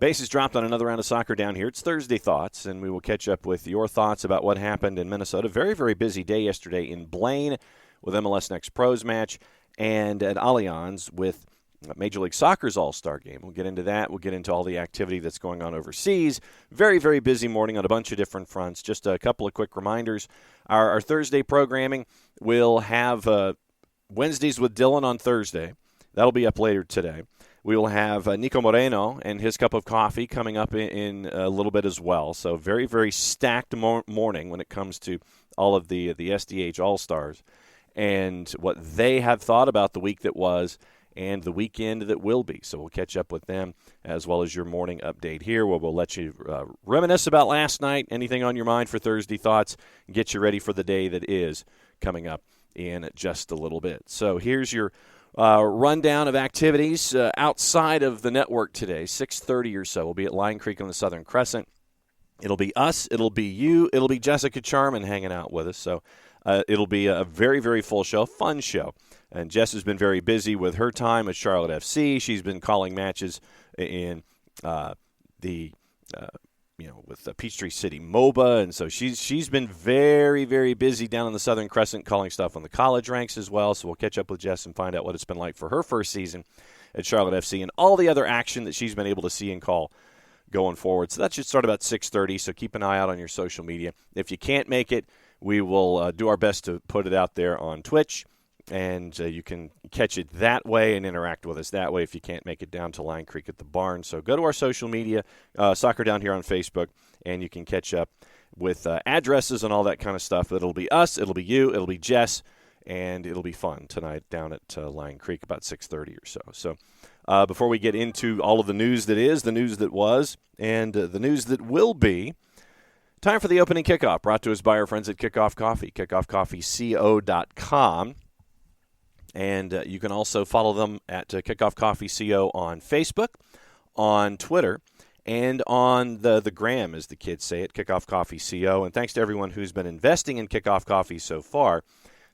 bases dropped on another round of soccer down here. It's Thursday Thoughts, and we will catch up with your thoughts about what happened in Minnesota. Very, very busy day yesterday in Blaine with MLS Next Pros match, and at Allianz with Major League Soccer's All-Star Game. We'll get into that. We'll get into all the activity that's going on overseas. Very, very busy morning on a bunch of different fronts. Just a couple of quick reminders. Our Thursday programming will have Wednesdays with Dylan on Thursday. That'll be up later today. We will have Nico Moreno and his cup of coffee coming up in a little bit as well. So very, very stacked morning when it comes to all of the SDH All-Stars and what they have thought about the week that was and the weekend that will be. So we'll catch up with them as well as your morning update here where we'll let you reminisce about last night, anything on your mind for Thursday Thoughts, and get you ready for the day that is coming up in just a little bit. So here's your rundown of activities outside of the network today. 6:30 or so. We'll be at Lion Creek on the Southern Crescent. It'll be us. It'll be you. It'll be Jessica Charman hanging out with us. So it'll be a very, very full show, fun show. And Jess has been very busy with her time at Charlotte FC. She's been calling matches in with Peachtree City MOBA, and so she's been very, very busy down in the Southern Crescent calling stuff on the college ranks as well. So we'll catch up with Jess and find out what it's been like for her first season at Charlotte FC and all the other action that she's been able to see and call going forward. So that should start about 6:30, so keep an eye out on your social media. If you can't make it, we will do our best to put it out there on Twitch, and you can catch it that way and interact with us that way if you can't make it down to Lion Creek at the barn. So go to our social media, Soccer Down Here on Facebook, and you can catch up with addresses and all that kind of stuff. It'll be us, it'll be you, it'll be Jess, and it'll be fun tonight down at Lion Creek about 6:30 or so. So before we get into all of the news that is, the news that was, and the news that will be, time for the opening kickoff, brought to us by our friends at Kickoff Coffee, kickoffcoffeeco.com. And you can also follow them at Kickoff Coffee CO on Facebook, on Twitter, and on the gram, as the kids say it, Kickoff Coffee CO. And thanks to everyone who's been investing in Kickoff Coffee so far.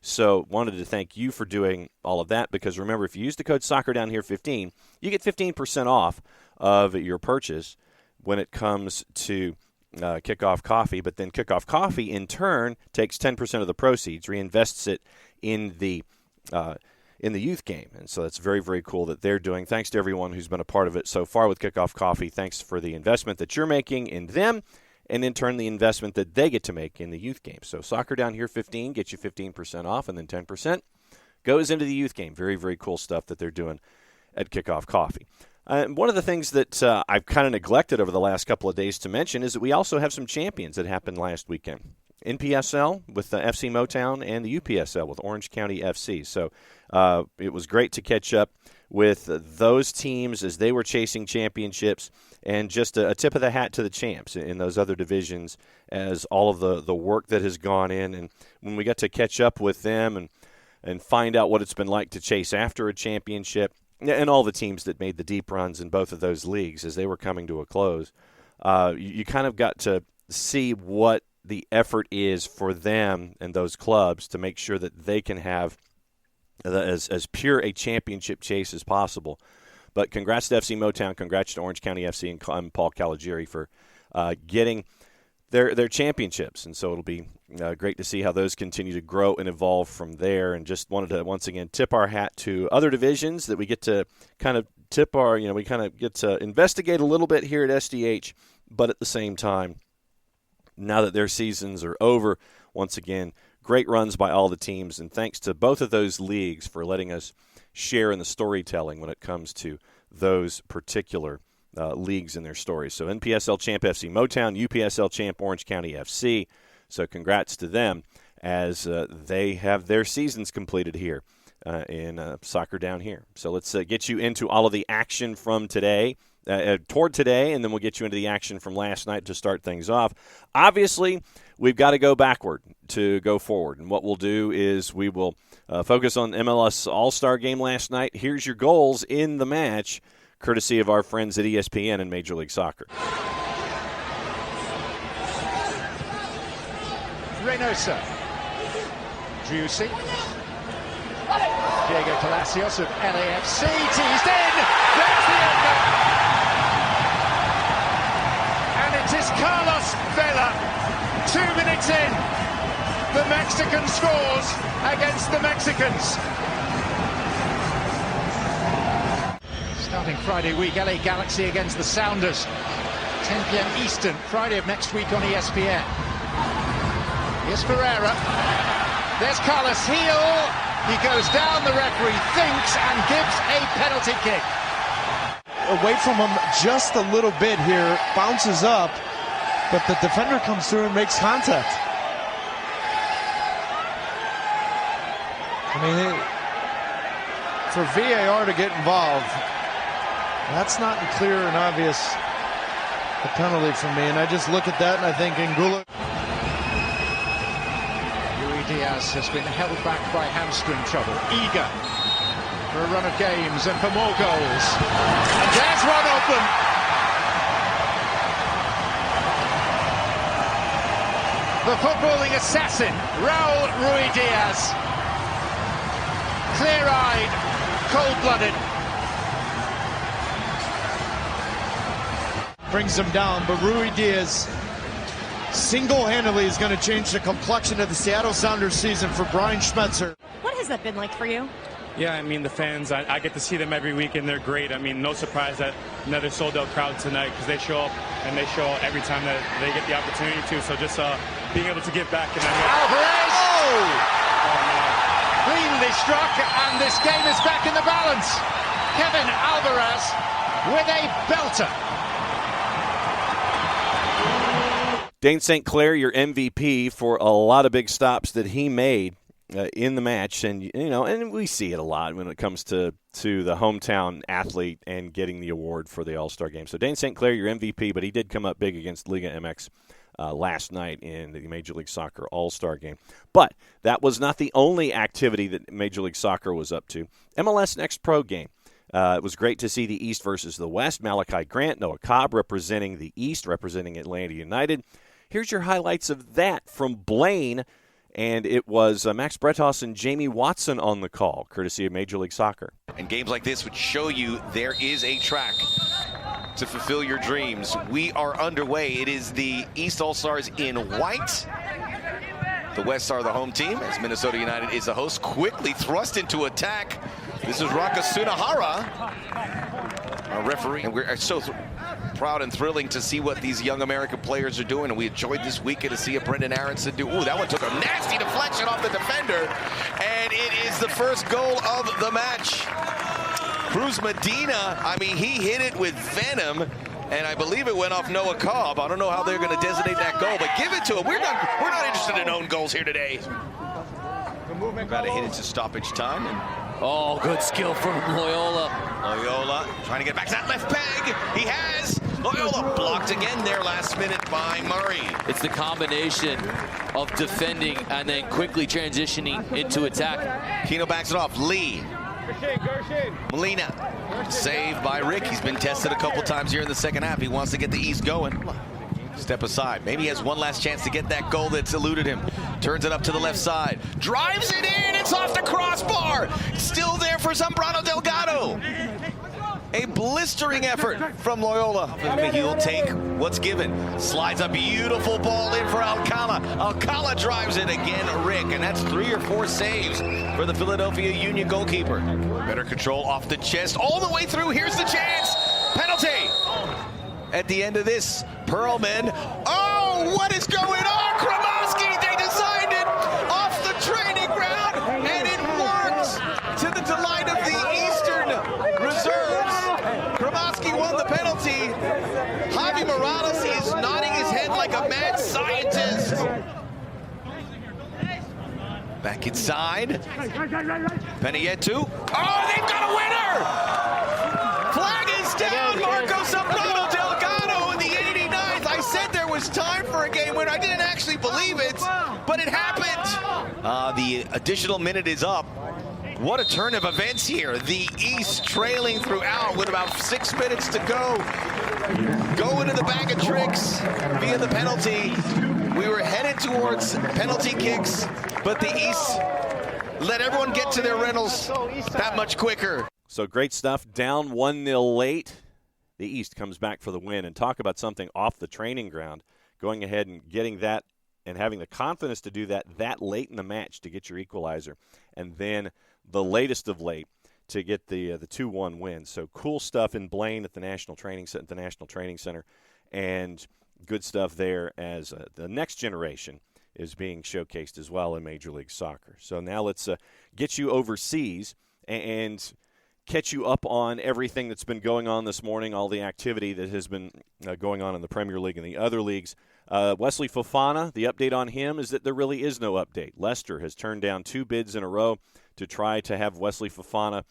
So wanted to thank you for doing all of that, because remember, if you use the code SoccerDownHere15, you get 15% off of your purchase when it comes to Kickoff Coffee. But then Kickoff Coffee, in turn, takes 10% of the proceeds, reinvests it in the youth game. And so that's very, very cool that they're doing. Thanks to everyone who's been a part of it so far with Kickoff Coffee. Thanks for the investment that you're making in them, and in turn the investment that they get to make in the youth game. So Soccer Down Here 15 gets you 15% off, and then 10% goes into the youth game. Very, very cool stuff that they're doing at Kickoff Coffee. One of the things that I've kind of neglected over the last couple of days to mention is that we also have some champions that happened last weekend. NPSL with the FC Motown and the UPSL with Orange County FC. So it was great to catch up with those teams as they were chasing championships, and just a tip of the hat to the champs in those other divisions as all of the work that has gone in. And when we got to catch up with them and find out what it's been like to chase after a championship, and all the teams that made the deep runs in both of those leagues as they were coming to a close, you kind of got to see what the effort is for them and those clubs to make sure that they can have as pure a championship chase as possible. But congrats to FC Motown, congrats to Orange County FC and Paul Caligiuri for getting their championships. And so it'll be great to see how those continue to grow and evolve from there. And just wanted to once again tip our hat to other divisions that we get to kind of we kind of get to investigate a little bit here at SDH, but at the same time, now that their seasons are over, once again, great runs by all the teams, and thanks to both of those leagues for letting us share in the storytelling when it comes to those particular leagues and their stories. So NPSL champ FC Motown, UPSL champ Orange County FC. So congrats to them as they have their seasons completed here in Soccer Down Here. So let's get you into all of the action from today. Toward today, and then we'll get you into the action from last night to start things off. Obviously, we've got to go backward to go forward, and what we'll do is we will focus on MLS All-Star Game last night. Here's your goals in the match, courtesy of our friends at ESPN and Major League Soccer. Reynosa, Driussi, Diego Palacios of LAFC, teased in, that's the end. is Carlos Vela. 2 minutes in, the Mexican scores against the Mexicans. Starting Friday week, LA Galaxy against the Sounders. 10 p.m. Eastern, Friday of next week on ESPN. Here's Ferreira. There's Carlos Heel. He goes down, the referee thinks and gives a penalty kick. Away from him just a little bit here, bounces up, but the defender comes through and makes contact. I mean, for VAR to get involved, that's not clear and obvious a penalty for me, and I just look at that and I think Angulo. Diaz has been held back by hamstring trouble, eager for a run of games and for more goals. And there's one of them. The footballing assassin, Raul Rui Diaz. Clear-eyed, cold-blooded. Brings him down, but Rui Diaz single-handedly is going to change the complexion of the Seattle Sounders season for Brian Schmetzer. What has that been like for you? Yeah, I mean, the fans, I get to see them every week, and they're great. I mean, no surprise that another sold-out crowd tonight, because they show up, and they show every time that they get the opportunity to. So just being able to give back. And Alvarez! Cleanly struck, and this game is back in the balance. Kevin Alvarez with a belter. Dane St. Clair, your MVP for a lot of big stops that he made in the match, and and we see it a lot when it comes to the hometown athlete and getting the award for the All-Star game. So Dane St. Clair, your MVP, but he did come up big against Liga MX last night in the Major League Soccer All-Star game. But that was not the only activity that Major League Soccer was up to. MLS Next Pro game. It was great to see the East versus the West. Malachi Grant, Noah Cobb representing the East, representing Atlanta United. Here's your highlights of that from Blaine, and it was Max Bretos and Jamie Watson on the call, courtesy of Major League Soccer. And games like this would show you there is a track to fulfill your dreams. We are underway. It is the East All-Stars in white. The West are the home team, as Minnesota United is the host. Quickly thrust into attack. This is Raka Sunahara, our referee. And we're so proud and thrilling to see what these young American players are doing. And we enjoyed this weekend to see a Brendan Aronson do. Ooh, that one took a nasty deflection off the defender. And it is the first goal of the match. Cruz Medina, I mean, he hit it with venom. And I believe it went off Noah Cobb. I don't know how they're going to designate that goal, but give it to him. We're not interested in own goals here today. About to hit it to stoppage time. And oh, good skill from Loyola. Loyola trying to get back to that left peg. He has. Loyola blocked again there last minute by Murray. It's the combination of defending and then quickly transitioning into attack. Keno backs it off. Lee. Molina. Saved by Rick. He's been tested a couple times here in the second half. He wants to get the East going. Step aside. Maybe he has one last chance to get that goal that's eluded him. Turns it up to the left side. Drives it in. It's off the crossbar. Still there for Zambrano Delgado. A blistering effort from Loyola. He'll take what's given. Slides a beautiful ball in for Alcala. Alcala drives it again, Rick. And that's 3 or 4 saves for the Philadelphia Union goalkeeper. Better control off the chest. All the way through. Here's the chance. Penalty. At the end of this, Perlman. Oh, what is going on? Kromaski, they designed it off the training ground, and it works to the delight of the Eastern reserves. Kromaski won the penalty. Javi Morales is nodding his head like a mad scientist. Back inside. Pennietu. Oh, they've got a winner! Flag is down. Marco Zambrano Delgado in the 89th. I said there was time for a game winner. I didn't actually believe it, but it happened. The additional minute is up. What a turn of events here. The East trailing throughout with about 6 minutes to go. Go into the bag of tricks via the penalty. We were headed towards penalty kicks, but the East let everyone get to their rentals that much quicker. So great stuff. Down 1-0 late. the East comes back for the win. And talk about something off the training ground, going ahead and getting that and having the confidence to do that late in the match to get your equalizer. And then the latest of late to get the 2-1 win. So cool stuff in Blaine at the National Training Center, and good stuff there as the next generation is being showcased as well in Major League Soccer. So now let's get you overseas and catch you up on everything that's been going on this morning, all the activity that has been going on in the Premier League and the other leagues. Wesley Fofana, the update on him is that there really is no update. Leicester has turned down 2 bids in a row to try to have Wesley Fofana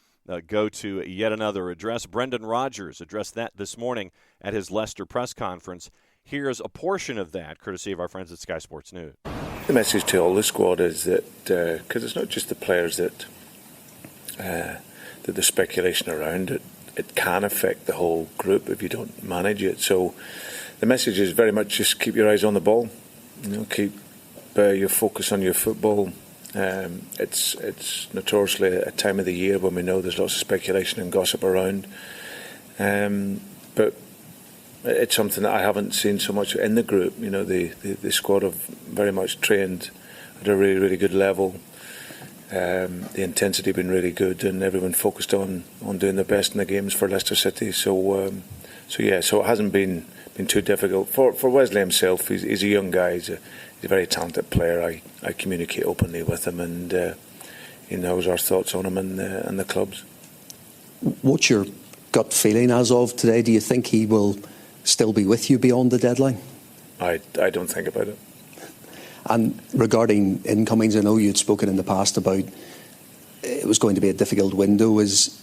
go to yet another address. Brendan Rodgers addressed that this morning at his Leicester press conference. Here's a portion of that, courtesy of our friends at Sky Sports News. The message to all the squad is that, because it's not just the players that the speculation around it, it can affect the whole group if you don't manage it. So the message is very much just keep your eyes on the ball, keep your focus on your football. It's notoriously a time of the year when we know there's lots of speculation and gossip around, but it's something that I haven't seen so much in the group. The squad have very much trained at a really, really good level. The intensity been really good, and everyone focused on doing their best in the games for Leicester City. So it hasn't been too difficult for Wesley himself. He's a young guy. He's a very talented player. I communicate openly with him, and he knows our thoughts on him and the clubs. What's your gut feeling as of today? Do you think he will still be with you beyond the deadline? I don't think about it. And regarding incomings, I know you'd spoken in the past about it was going to be a difficult window. Is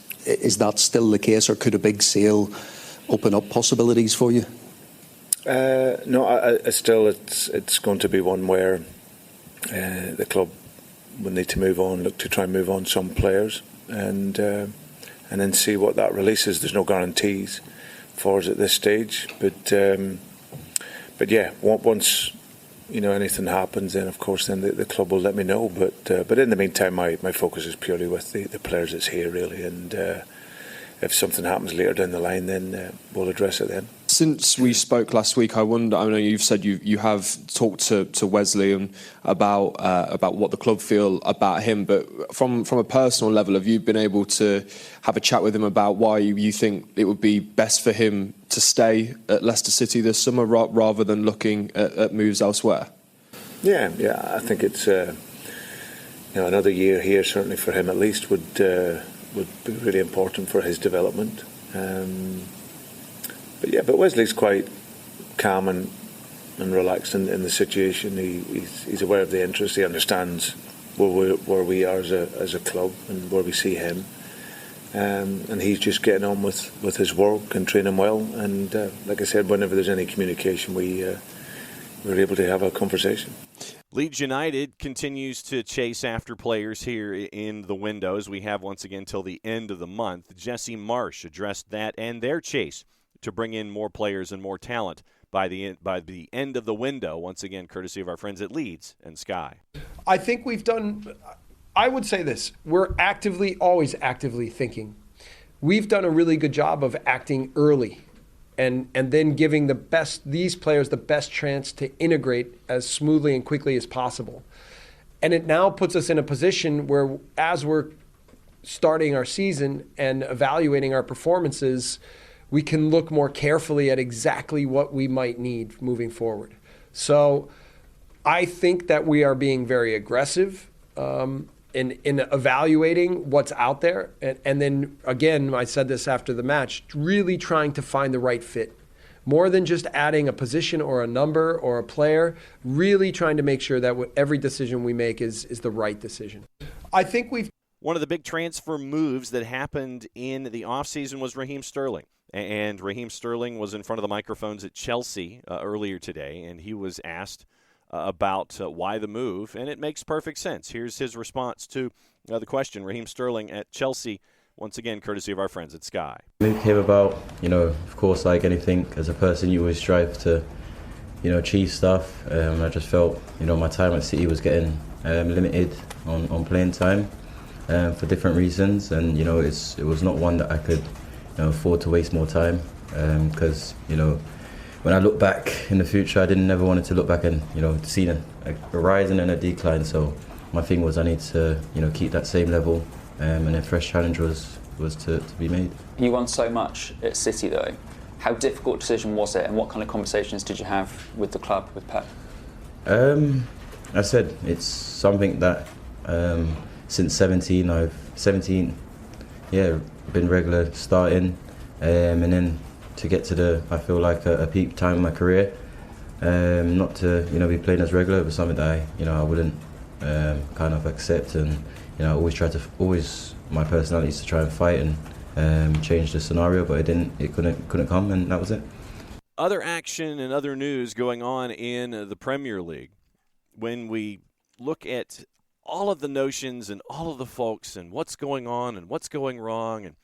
that still the case, or could a big sale open up possibilities for you? No, it's going to be one where the club will need to look to try and move on some players, and then see what that releases. There's no guarantees for us at this stage, but yeah, once anything happens, then of course the club will let me know. But in the meantime, my focus is purely with the players that's here, really, and if something happens later down the line, then we'll address it then. Since we spoke last week, I wonder, I know you've said you have talked to Wesley and about what the club feel about him, but from a personal level, have you been able to have a chat with him about why you think it would be best for him to stay at Leicester City this summer rather than looking at moves elsewhere? Yeah, I think it's another year here, certainly for him at least, would be really important for his development. But Wesley's quite calm and relaxed in the situation. He's aware of the interest. He understands where we are as a club and where we see him. And he's just getting on with his work and training well. And like I said, whenever there's any communication, we're able to have a conversation. Leeds United continues to chase after players here in the windows. We have once again till the end of the month. Jesse Marsh addressed that and their chase to bring in more players and more talent by the end of the window, once again courtesy of our friends at Leeds and Sky. I think I would say this, we're always actively thinking. We've done a really good job of acting early and then giving these players the best chance to integrate as smoothly and quickly as possible. And it now puts us in a position where, as we're starting our season and evaluating our performances, we can look more carefully at exactly what we might need moving forward. So I think that we are being very aggressive in evaluating what's out there. And then, again, I said this after the match, really trying to find the right fit. More than just adding a position or a number or a player, really trying to make sure that every decision we make is the right decision. I think one of the big transfer moves that happened in the offseason was Raheem Sterling. And Raheem Sterling was in front of the microphones at Chelsea earlier today, and he was asked about why the move, and it makes perfect sense. Here's his response to the question. Raheem Sterling at Chelsea, once again, courtesy of our friends at Sky. Move came about, of course, like anything, as a person, you always strive to, achieve stuff. I just felt, my time at City was getting limited on playing time for different reasons, and, it was not one that I could afford to waste more time. because when I look back in the future, I didn't never wanted to look back and see a rise and then a decline. So my thing was I need to keep that same level, and a fresh challenge was to be made. You won so much at City though. How difficult a decision was it, and what kind of conversations did you have with the club, with Pep? I said it's something that since 17 been regular starting, and then to get to I feel like a peak time in my career, not to be playing as regular was something that I wouldn't kind of accept, and always my personality is to try and fight and change the scenario, but it couldn't come, and that was it. Other action and other news going on in the Premier League. When we look at all of the notions and all of the folks and what's going on and what's going wrong, and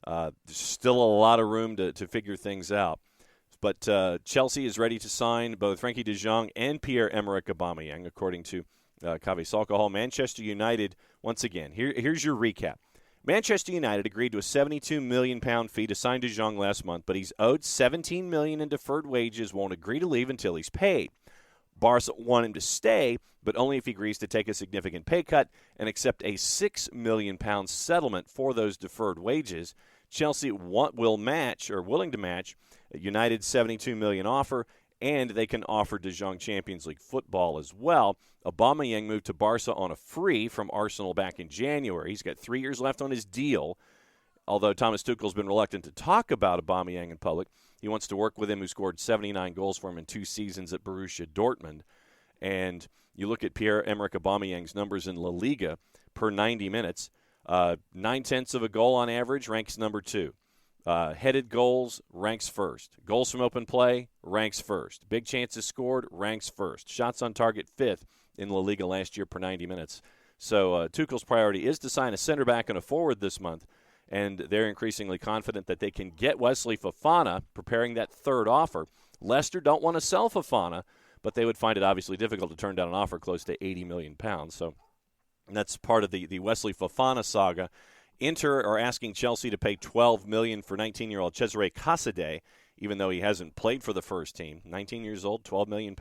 there's still a lot of room to figure things out. But Chelsea is ready to sign both Frenkie de Jong and Pierre-Emerick Aubameyang, according to Kavis Alcohol. Manchester United, once again, here's your recap. Manchester United agreed to a £72 million fee to sign de Jong last month, but he's owed $17 million in deferred wages, won't agree to leave until he's paid. Barca want him to stay, but only if he agrees to take a significant pay cut and accept a £6 million settlement for those deferred wages. Chelsea willing to match United's $72 million offer, and they can offer De Jong Champions League football as well. Aubameyang moved to Barca on a free from Arsenal back in January. He's got 3 years left on his deal, although Thomas Tuchel's been reluctant to talk about Aubameyang in public. He wants to work with him, who scored 79 goals for him in 2 seasons at Borussia Dortmund. And you look at Pierre-Emerick Aubameyang's numbers in La Liga per 90 minutes. 9/10 of a goal on average, ranks number 2. Headed goals, ranks first. Goals from open play, ranks first. Big chances scored, ranks first. Shots on target, 5th in La Liga last year per 90 minutes. So Tuchel's priority is to sign a center back and a forward this month. And they're increasingly confident that they can get Wesley Fofana, preparing that third offer. Leicester don't want to sell Fofana, but they would find it obviously difficult to turn down an offer close to £80 million. So that's part of the Wesley Fofana saga. Inter are asking Chelsea to pay $12 million for 19-year-old Cesare Casadei, even though he hasn't played for the first team. 19 years old, £12 million.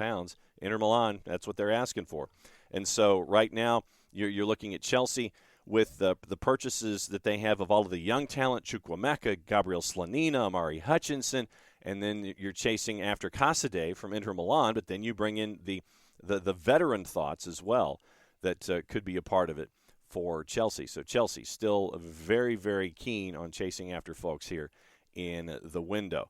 Inter Milan, that's what they're asking for. And so right now you're looking at Chelsea with the purchases that they have of all of the young talent, Chukwuemeka, Gabriel Slonina, Amari Hutchinson, and then you're chasing after Casadei from Inter Milan, but then you bring in the veteran thoughts as well that could be a part of it for Chelsea. So Chelsea still very, very keen on chasing after folks here in the window.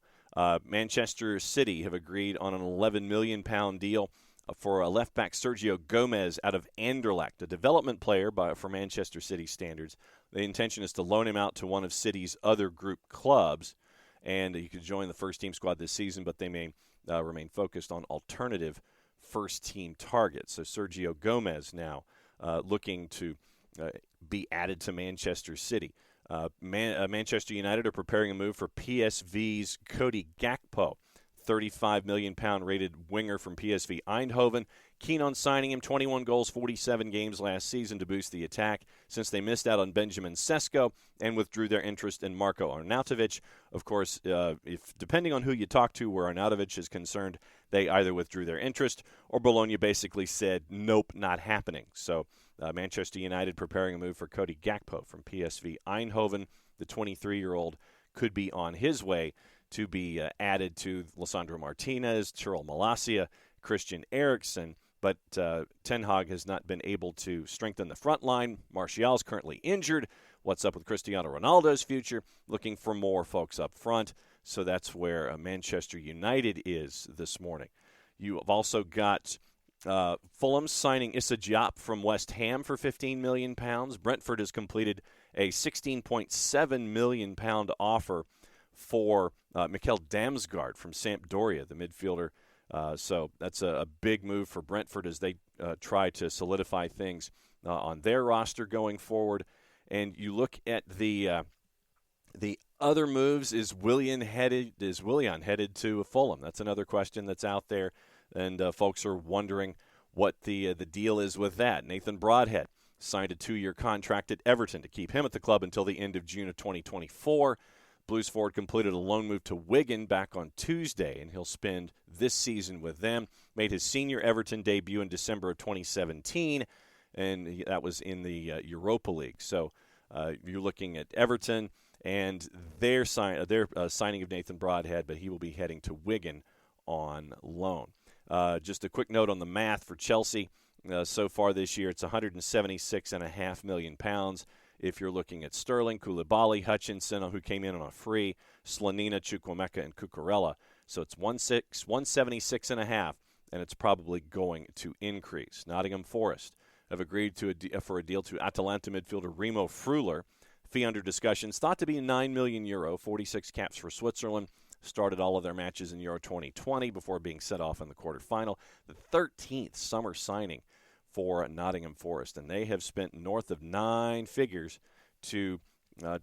Manchester City have agreed on an £11 million deal for a left-back Sergio Gomez out of Anderlecht, a development player for Manchester City standards. The intention is to loan him out to one of City's other group clubs, and he could join the first-team squad this season, but they may remain focused on alternative first-team targets. So Sergio Gomez now looking to be added to Manchester City. Manchester United are preparing a move for PSV's Cody Gakpo, £35 million rated winger from PSV Eindhoven. Keen on signing him. 21 goals, 47 games last season to boost the attack since they missed out on Benjamin Sesko and withdrew their interest in Marko Arnautovic. Of course, if depending on who you talk to where Arnautovic is concerned, they either withdrew their interest or Bologna basically said, nope, not happening. So Manchester United preparing a move for Cody Gakpo from PSV Eindhoven. The 23-year-old could be on his way to be added to Lisandro Martinez, Chirol Malacia, Christian Eriksen, but Ten Hag has not been able to strengthen the front line. Martial is currently injured. What's up with Cristiano Ronaldo's future? Looking for more folks up front. So that's where Manchester United is this morning. You have also got Fulham signing Issa Diop from West Ham for £15 million. Brentford has completed a £16.7 million offer for Mikel Damsgaard from Sampdoria, the midfielder. So that's a big move for Brentford as they try to solidify things on their roster going forward. And you look at the other moves. Is Willian headed to Fulham? That's another question that's out there, and folks are wondering what the deal is with that. Nathan Broadhead signed a 2-year contract at Everton to keep him at the club until the end of June of 2024. Blues forward completed a loan move to Wigan back on Tuesday, and he'll spend this season with them. Made his senior Everton debut in December of 2017, and that was in the Europa League. So you're looking at Everton and their signing of Nathan Broadhead, but he will be heading to Wigan on loan. Just a quick note on the math for Chelsea. So far this year, it's £176.5 million. If you're looking at Sterling, Koulibaly, Hutchinson, who came in on a free, Slanina, Chukwuemeka, and Cucurella. So it's 176.5, and it's probably going to increase. Nottingham Forest have agreed for a deal to Atalanta midfielder Remo Freuler. Fee under discussions, thought to be €9 million, 46 caps for Switzerland. Started all of their matches in Euro 2020 before being set off in the quarterfinal. The 13th summer signing for Nottingham Forest, and they have spent north of 9 figures to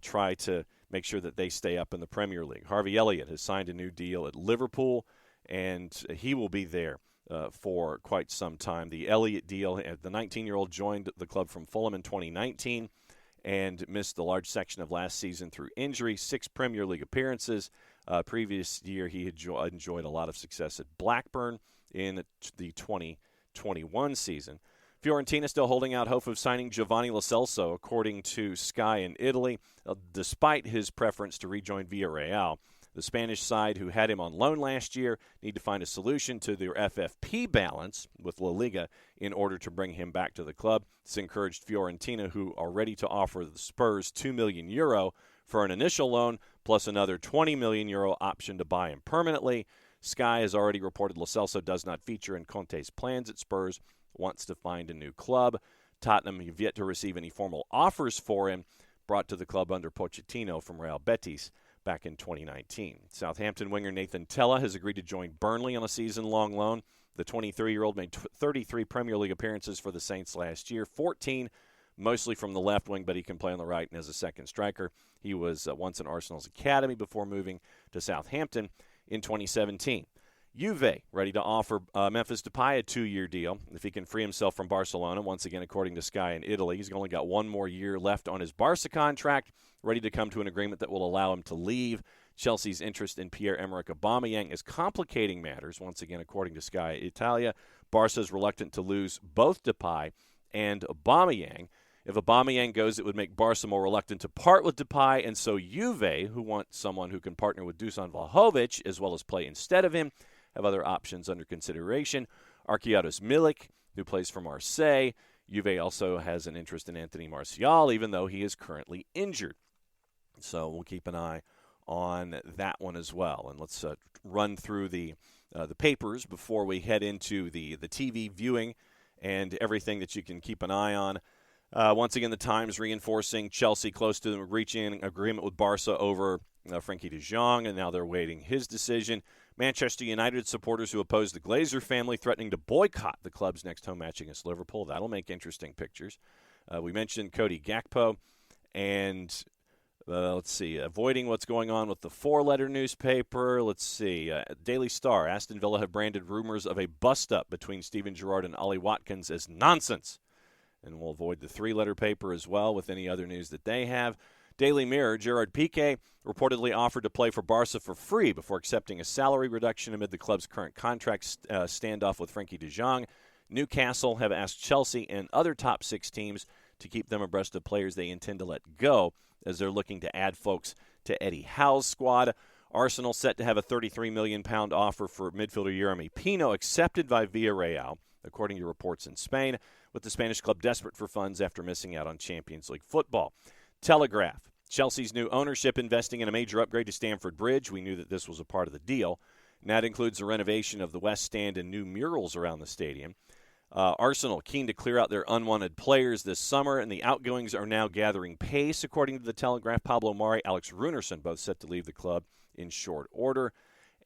try to make sure that they stay up in the Premier League. Harvey Elliott has signed a new deal at Liverpool, and he will be there for quite some time. The Elliott deal, the 19-year-old joined the club from Fulham in 2019 and missed a large section of last season through injury, 6 Premier League appearances. Previous year, he had enjoyed a lot of success at Blackburn in the 2021 season. Fiorentina still holding out hope of signing Giovanni Lo Celso, according to Sky in Italy, despite his preference to rejoin Villarreal. The Spanish side, who had him on loan last year, need to find a solution to their FFP balance with La Liga in order to bring him back to the club. This encouraged Fiorentina, who are ready to offer the Spurs €2 million for an initial loan, plus another €20 million option to buy him permanently. Sky has already reported Lo Celso does not feature in Conte's plans at Spurs, wants to find a new club. Tottenham have yet to receive any formal offers for him, brought to the club under Pochettino from Real Betis back in 2019. Southampton winger Nathan Tella has agreed to join Burnley on a season-long loan. The 23-year-old made 33 Premier League appearances for the Saints last year, 14 mostly from the left wing, but he can play on the right and as a second striker. He was once in Arsenal's academy before moving to Southampton in 2017. Juve ready to offer Memphis Depay a 2-year deal if he can free himself from Barcelona. Once again, according to Sky in Italy, he's only got 1 more year left on his Barca contract, ready to come to an agreement that will allow him to leave. Chelsea's interest in Pierre-Emerick Aubameyang is complicating matters. Once again, according to Sky Italia, Barca is reluctant to lose both Depay and Aubameyang. If Aubameyang goes, it would make Barca more reluctant to part with Depay, and so Juve, who want someone who can partner with Dusan Vlahovic as well as play instead of him, have other options under consideration. Arkiados Milik, who plays for Marseille. Juve also has an interest in Anthony Martial, even though he is currently injured. So we'll keep an eye on that one as well. And let's run through the papers before we head into the TV viewing and everything that you can keep an eye on. Once again, the Times reinforcing Chelsea close to reaching an agreement with Barca over Frenkie de Jong, and now they're waiting his decision. Manchester United supporters who oppose the Glazer family threatening to boycott the club's next home match against Liverpool. That'll make interesting pictures. We mentioned Cody Gakpo, and let's see, avoiding what's going on with the 4-letter newspaper. Let's see, Daily Star, Aston Villa have branded rumors of a bust-up between Steven Gerrard and Ollie Watkins as nonsense. And we'll avoid the 3-letter paper as well with any other news that they have. Daily Mirror, Gerard Piqué reportedly offered to play for Barca for free before accepting a salary reduction amid the club's current contract standoff with Frenkie de Jong. Newcastle have asked Chelsea and other top 6 teams to keep them abreast of players they intend to let go as they're looking to add folks to Eddie Howe's squad. Arsenal set to have a £33 million offer for midfielder Yeremy Pino accepted by Villarreal, according to reports in Spain, with the Spanish club desperate for funds after missing out on Champions League football. Telegraph, Chelsea's new ownership investing in a major upgrade to Stamford Bridge. We knew that this was a part of the deal. And that includes the renovation of the West Stand and new murals around the stadium. Arsenal keen to clear out their unwanted players this summer, and the outgoings are now gathering pace, according to the Telegraph. Pablo Mari, Alex Runerson, both set to leave the club in short order.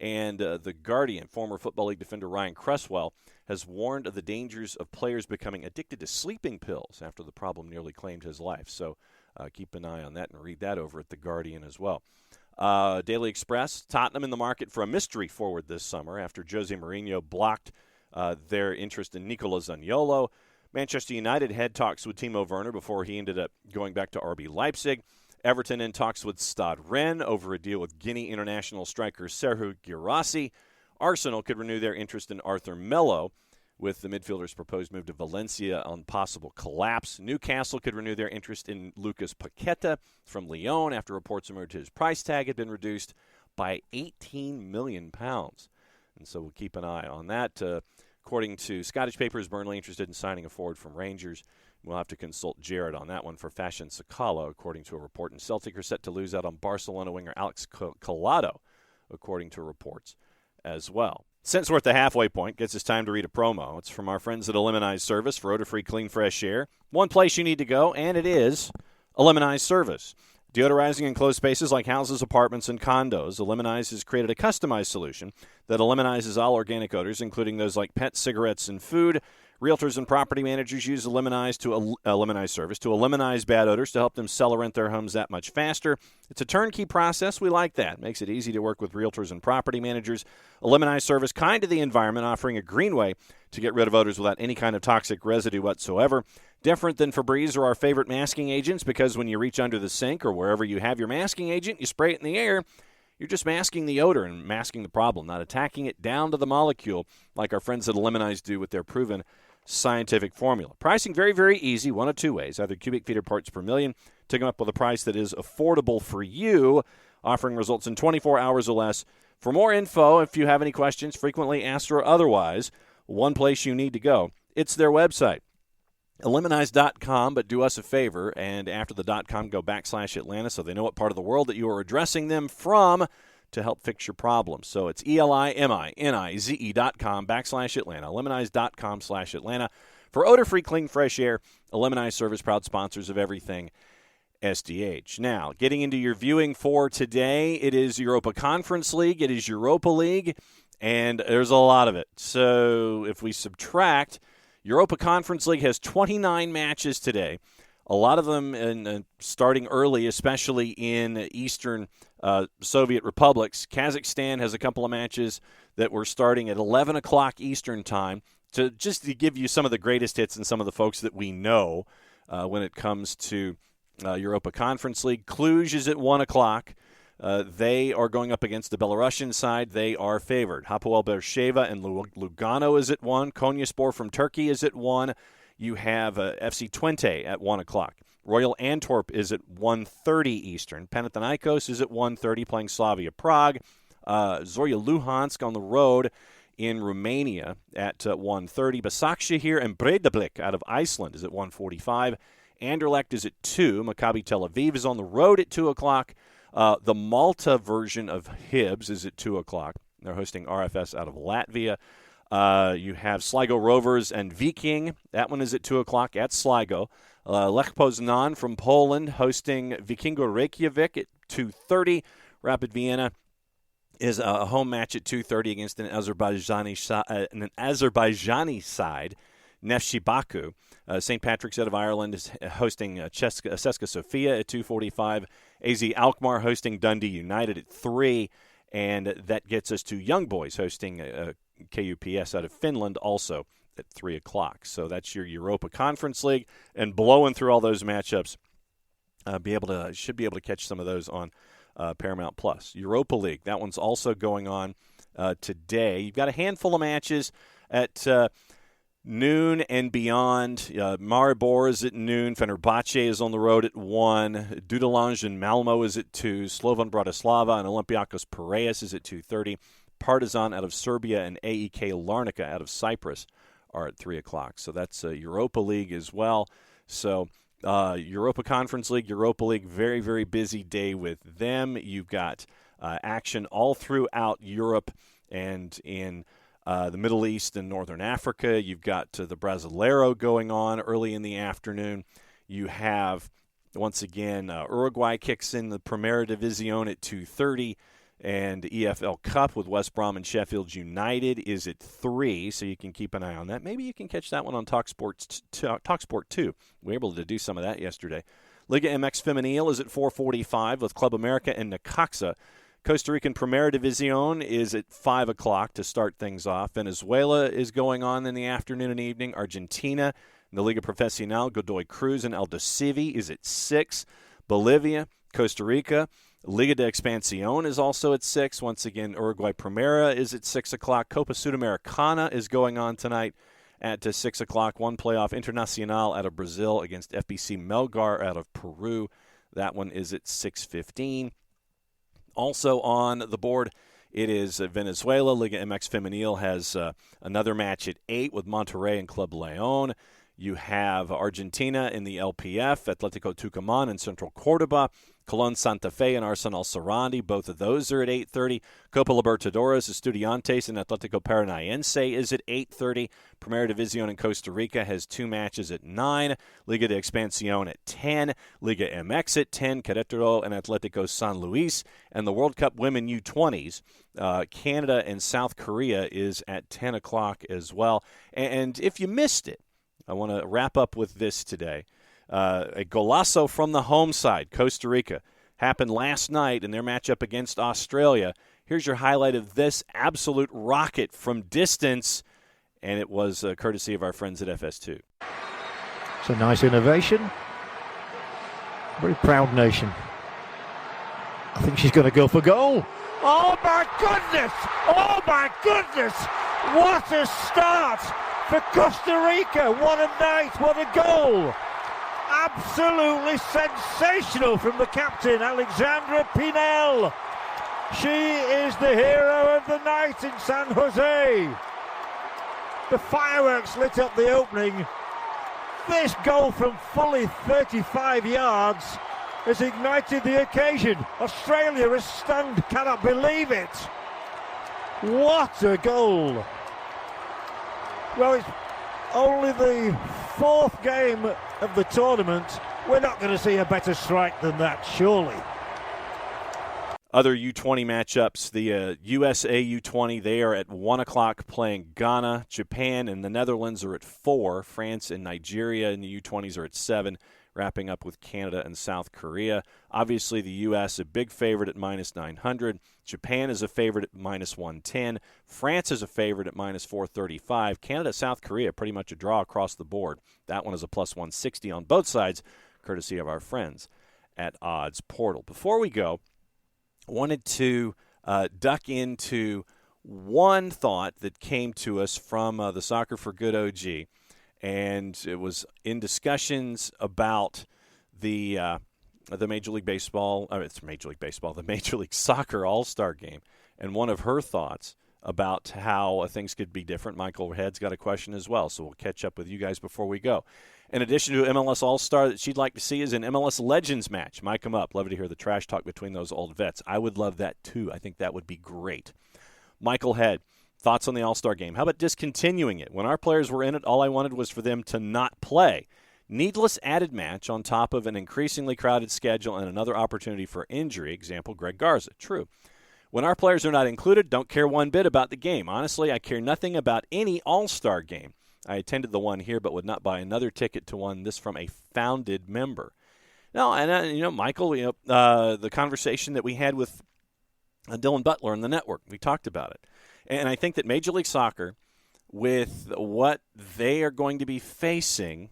And The Guardian, former Football League defender Ryan Cresswell, has warned of the dangers of players becoming addicted to sleeping pills after the problem nearly claimed his life. So keep an eye on that and read that over at The Guardian as well. Daily Express, Tottenham in the market for a mystery forward this summer after Jose Mourinho blocked their interest in Nicola Zaniolo. Manchester United had talks with Timo Werner before he ended up going back to RB Leipzig. Everton in talks with Stade Rennes over a deal with Guinea international striker Serhou Guirassy. Arsenal could renew their interest in Arthur Melo, with the midfielder's proposed move to Valencia on possible collapse. Newcastle could renew their interest in Lucas Paqueta from Lyon after reports emerged his price tag had been reduced by £18 million. And so we'll keep an eye on that. According to Scottish papers, Burnley interested in signing a forward from Rangers. We'll have to consult Jared on that one for Fashion Sakala, according to a report. And Celtic are set to lose out on Barcelona winger Alex Collado, according to reports as well. Since we're at the halfway point, gets us time to read a promo. It's from our friends at Eliminize Service for odor-free, clean, fresh air. One place you need to go, and it is Eliminize Service. Deodorizing enclosed spaces like houses, apartments, and condos, Eliminize has created a customized solution that eliminizes all organic odors, including those like pets, cigarettes, and food. Realtors and property managers use Eliminize Service to eliminate bad odors to help them sell or rent their homes that much faster. It's a turnkey process. We like that. Makes it easy to work with realtors and property managers. Eliminize Service, kind to the environment, offering a green way to get rid of odors without any kind of toxic residue whatsoever. Different than Febreze or our favorite masking agents, because when you reach under the sink or wherever you have your masking agent, you spray it in the air. You're just masking the odor and masking the problem, not attacking it down to the molecule like our friends at Eliminize do with their proven scientific formula. Pricing very, very easy, one of two ways, either cubic feet or parts per million, to come up with a price that is affordable for you, offering results in 24 hours or less. For more info, if you have any questions, frequently asked or otherwise, one place you need to go. It's their website, Eliminize.com, but do us a favor, and after the .com, go /Atlanta so they know what part of the world that you are addressing them from to help fix your problems. So it's ELIMINIZE.com /Atlanta, Eliminize.com/Atlanta. For odor-free, clean, fresh air, Eliminize Service, proud sponsors of everything SDH. Now, getting into your viewing for today, it is Europa Conference League, it is Europa League, and there's a lot of it. So if we subtract, Europa Conference League has 29 matches today. A lot of them starting early, especially in Eastern Soviet republics. Kazakhstan has a couple of matches that were starting at 11 o'clock Eastern time, just to give you some of the greatest hits and some of the folks that we know when it comes to Europa Conference League. Cluj is at 1 o'clock. They are going up against the Belarusian side. They are favored. Hapoel Beersheva and Lugano is at 1. Konyaspor from Turkey is at 1. You have FC Twente at 1 o'clock. Royal Antwerp is at 1:30 Eastern. Panathinaikos is at 1:30 playing Slavia Prague. Zorya Luhansk on the road in Romania at 1:30. Başakşehir and Breidablik out of Iceland is at 1:45. Anderlecht is at 2. Maccabi Tel Aviv is on the road at 2 o'clock. The Malta version of Hibs is at 2 o'clock. They're hosting RFS out of Latvia. You have Sligo Rovers and Viking. That one is at 2 o'clock at Sligo. Lech Poznan from Poland hosting Vikingo Reykjavik at 2:30. Rapid Vienna is a home match at 2:30 against an Azerbaijani side, Neftchi Baku. St. Patrick's out of Ireland is hosting Ceska Sofia at 2:45. AZ Alkmaar hosting Dundee United at 3. And that gets us to Young Boys hosting KUPS out of Finland also at 3 o'clock. So that's your Europa Conference League. And blowing through all those matchups, should be able to catch some of those on Paramount Plus. Europa League, that one's also going on today. You've got a handful of matches at noon and beyond. Maribor is at noon. Fenerbahce is on the road at 1. Dudelange and Malmo is at 2. Slovan Bratislava and Olympiakos Piraeus is at 2:30. Partizan out of Serbia and AEK Larnaca out of Cyprus are at 3 o'clock. So that's Europa League as well. So Europa Conference League, Europa League, very, very busy day with them. You've got action all throughout Europe and in the Middle East and Northern Africa. You've got the Brasileiro going on early in the afternoon. You have, once again, Uruguay kicks in the Primera División at 2:30. And EFL Cup with West Brom and Sheffield United is at 3, so you can keep an eye on that. Maybe you can catch that one on TalkSport 2. We were able to do some of that yesterday. Liga MX Femenil is at 4:45 with Club America and Necaxa. Costa Rican Primera División is at 5 o'clock to start things off. Venezuela is going on in the afternoon and evening. Argentina, in the Liga Profesional, Godoy Cruz and Aldosivi is at 6. Bolivia, Costa Rica. Liga de Expansión is also at 6. Once again, Uruguay Primera is at 6 o'clock. Copa Sudamericana is going on tonight at 6 o'clock. One playoff, Internacional out of Brazil against FBC Melgar out of Peru. That one is at 6:15. Also on the board, it is Venezuela. Liga MX Femenil has another match at 8 with Monterrey and Club León. You have Argentina in the LPF, Atletico Tucumán and Central Córdoba, Colón Santa Fe and Arsenal Sarandi. Both of those are at 8:30. Copa Libertadores, Estudiantes and Atletico Paranaense is at 8:30. Primera División in Costa Rica has 2 matches at 9. Liga de Expansión at 10. Liga MX at 10. Querétaro and Atletico San Luis. And the World Cup Women U20s, Canada and South Korea is at 10 o'clock as well. And if you missed it, I want to wrap up with this today. A golazo from the home side, Costa Rica, happened last night in their matchup against Australia. Here's your highlight of this absolute rocket from distance, and it was courtesy of our friends at FS2. It's a nice innovation. Very proud nation. I think she's going to go for goal. Oh my goodness! Oh my goodness! What a start for Costa Rica. What a night, what a goal. Absolutely sensational from the captain, Alexandra Pinel. She is the hero of the night in San Jose. The fireworks lit up the opening. This goal from fully 35 yards has ignited the occasion. Australia is stunned, cannot believe it. What a goal. Well, it's only the 4th game of the tournament. We're not going to see a better strike than that, surely. Other U20 matchups, the USA U20, they are at 1 o'clock playing Ghana. Japan and the Netherlands are at 4. France and Nigeria in the U20s are at 7, wrapping up with Canada and South Korea. Obviously, the U.S. a big favorite at -900. Japan is a favorite at -110. France is a favorite at -435. Canada, South Korea, pretty much a draw across the board. That one is a +160 on both sides, courtesy of our friends at Odds Portal. Before we go, wanted to duck into one thought that came to us from the Soccer for Good OG, and it was in discussions about the Major League Baseball, the Major League Soccer All-Star Game, and one of her thoughts about how things could be different. Michael Head's got a question as well, so we'll catch up with you guys before we go. In addition to MLS All-Star, that she'd like to see is an MLS Legends match. Might come up. Love to hear the trash talk between those old vets. I would love that too. I think that would be great. Michael Head, thoughts on the All-Star Game? How about discontinuing it? When our players were in it, all I wanted was for them to not play. Needless added match on top of an increasingly crowded schedule and another opportunity for injury. Example, Greg Garza. True. When our players are not included, don't care one bit about the game. Honestly, I care nothing about any All-Star Game. I attended the one here but would not buy another ticket to one. This from a founded member. No, and Michael, the conversation that we had with Dylan Butler on the network, we talked about it. And I think that Major League Soccer, with what they are going to be facing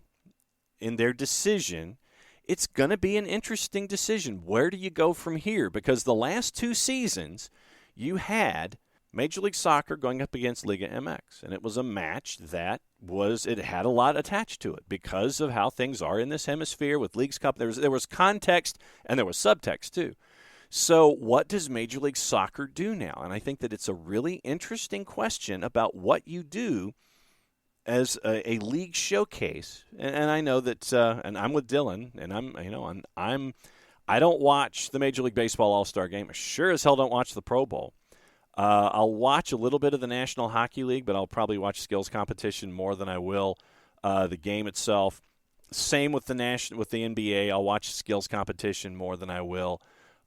in their decision, it's going to be an interesting decision. Where do you go from here? Because the last 2 seasons, you had Major League Soccer going up against Liga MX, and it was a match that had a lot attached to it because of how things are in this hemisphere with Leagues Cup. There was context and there was subtext too. So what does Major League Soccer do now? And I think that it's a really interesting question about what you do as a league showcase. And I know that, and I'm with Dylan, and I don't watch the Major League Baseball All-Star Game. I sure as hell don't watch the Pro Bowl. I'll watch a little bit of the National Hockey League, but I'll probably watch skills competition more than I will the game itself. Same with the NBA. I'll watch skills competition more than I will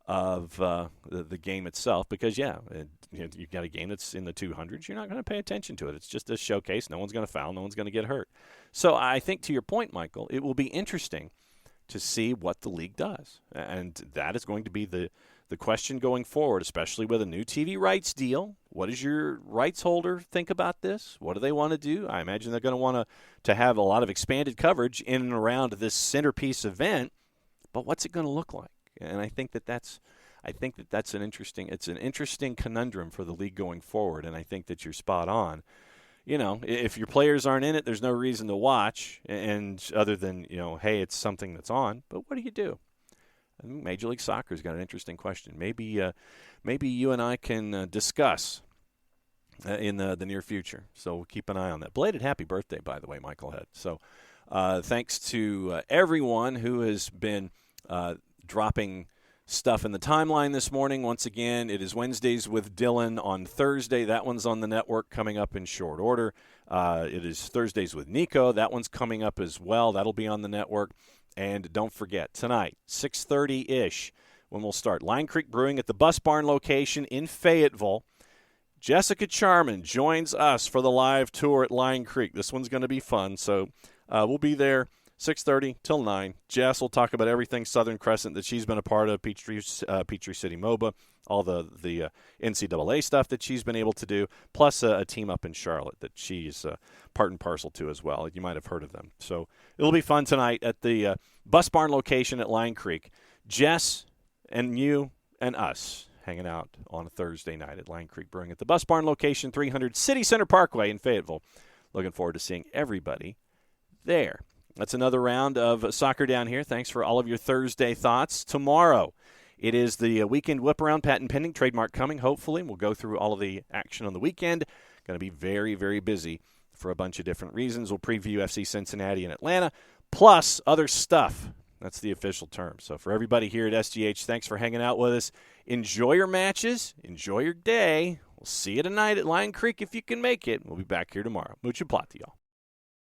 of the game itself because, you've got a game that's in the 200s. You're not going to pay attention to it. It's just a showcase. No one's going to foul. No one's going to get hurt. So I think to your point, Michael, it will be interesting to see what the league does. And that is going to be the question going forward, especially with a new TV rights deal. What does your rights holder think about this? What do they want to do? I imagine they're going to want to have a lot of expanded coverage in and around this centerpiece event. but what's it going to look like? And I think that's an interesting conundrum for the league going forward, and I think that you're spot on. If your players aren't in it, there's no reason to watch, and other than, hey, it's something that's on. But what do you do? I think Major League Soccer's got an interesting question. Maybe you and I can discuss in the near future. So we'll keep an eye on that. Belated happy birthday, by the way, Michael Head. So thanks to everyone who has been dropping stuff in the timeline this morning. Once again, it is Wednesdays with Dylan on Thursday. That one's on the network coming up in short order. It is Thursdays with Nico. That one's coming up as well. That'll be on the network. And don't forget, tonight, 6:30-ish, when we'll start. Line Creek Brewing at the Bus Barn location in Fayetteville. Jessica Charman joins us for the live tour at Line Creek. This one's going to be fun. So we'll be there 6:30 till 9. Jess will talk about everything Southern Crescent that she's been a part of, Peachtree City MOBA, all the NCAA stuff that she's been able to do, plus a team up in Charlotte that she's part and parcel to as well. You might have heard of them. So it'll be fun tonight at the Bus Barn location at Line Creek. Jess and you and us hanging out on a Thursday night at Line Creek Brewing at the Bus Barn location, 300 City Center Parkway in Fayetteville. Looking forward to seeing everybody there. That's another round of soccer down here. Thanks for all of your Thursday thoughts. Tomorrow, it is the weekend whip around, patent pending, trademark coming, hopefully. We'll go through all of the action on the weekend. Going to be very, very busy for a bunch of different reasons. We'll preview FC Cincinnati and Atlanta, plus other stuff. That's the official term. So for everybody here at SGH, thanks for hanging out with us. Enjoy your matches. Enjoy your day. We'll see you tonight at Lion Creek if you can make it. We'll be back here tomorrow. Mucho plata, y'all.